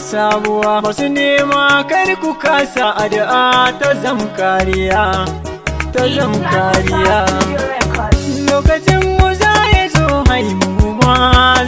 sabuwa. Masu nema kar ku kasa addu'a ta zam kariya, ta zam kariya. Lokacin mu za ya zo haimu ma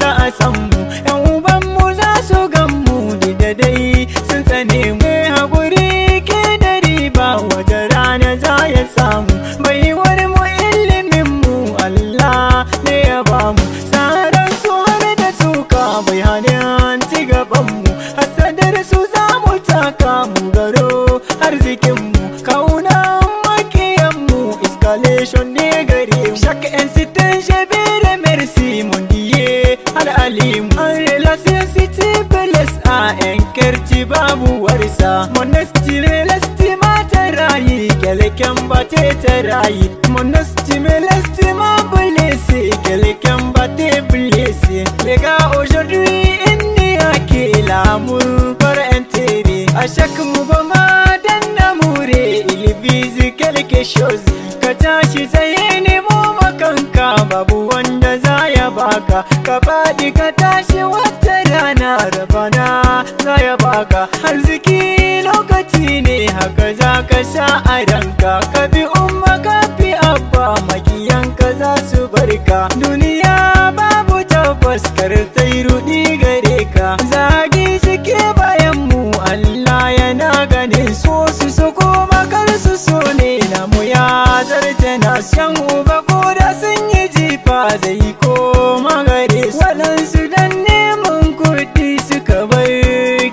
za a san mu, yan uban mu za su gan mu da dai sun tsane mu. Haƙuri ke da riba wata rana za ya samu, baiwar mu ilimin mu Allah ne ya bamu. Tsaran su har da suka bai hannun ci gaban mu, hasadar su za mu taka mu garo arzikin mu. Kaunan makiyan mu escalation ne gare mu, chaque instant je vais remercier mon Dieu Aliyu. En relation si tu peux laisser à un quartier babu warsa, mon estime l'estime ta rayi, quelqu'un battait ta rayi. Mon estime l'estime blessé, quelqu'un battait blessé. Les gars aujourd'hui il n'y a que l'amour par intérêt. À chaque mouvement d'un amour il vise quelque chose. Ka tashi tsaye nemo makanka, babu wanda za ya baka. Ka faɗi ka tashi wata rana rabana za ya baka. Arziki lokaci ne haka za ka sha a ranka. Ka bi umma ka bi abba, makiyanka za su barka. Duniya babu tabbas kar ta yi ruɗi gare ka. Zagi suke bayan mu Allah yana ganin so su so kuma kar su so ne namu ya zarce na. Shan uba ko da sun yi jifa zai koma gare su. Waɗansu dan neman kuɗi suka bar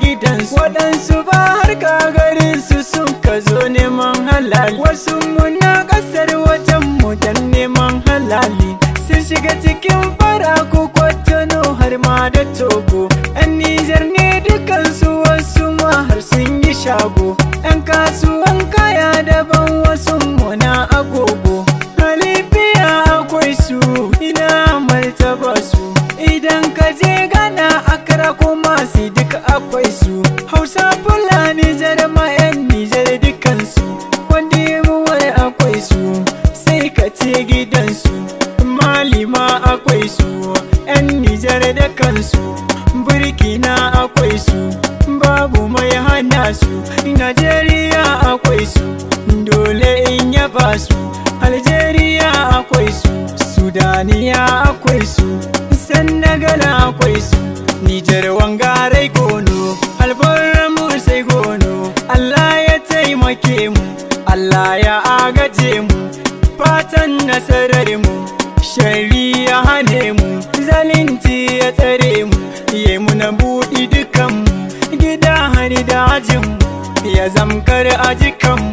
gidansu, waɗansu ba har ka garin su sun ka zo neman halali. Wasu muna ƙasar wajen mu dan neman halali, sun shiga cikin fara ko kwatano har ma da Togo. 'Yan Nijar ne dukansu, wasu ma har sun yi shago. 'Yan kasuwan kaya daban, wasu muna agogo. Halifiya akwai su, ina martaba su. Idan ka je Ghana Accra kuma su duka akwai su. Hausa Fulani Jarma 'yan Nijar dukansu, Kwandimuwar akwai su, sai ka ce gidansu. Mali ma akwai su, 'yan Nijar da kansu. Burkina akwai su, babu mai hana su. Najeriya akwai su, dole in yaba su. Algeria akwai su, Sudaniya akwai su, Senegal akwai su. Nijar wangarai gono, albarran mu sai gono. Allah ya taimake mu, Allah ya agaje mu. Fatan nasarar mu, shari ya hane mu, zalunci ya tsare mu. Ye mu na buɗi dukan mu, gida har dajin mu, ya zamkar a jikan mu.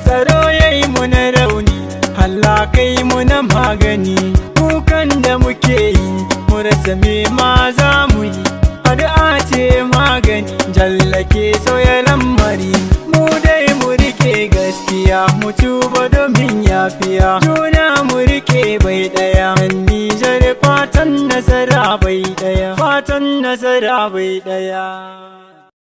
Tsaro yayi mu na rauni, Allah kai mu na magani. Kukan da muke yi mu rasa me ma za mu yi, addu'a ce magani. Jallake sauya lamari, mu dai mu rike gaskiya, mu tuba domin yafiya. Juna mu rike bai ɗaya, Nijar fatan nasara bai ɗaya, fatan nasara bai ɗaya.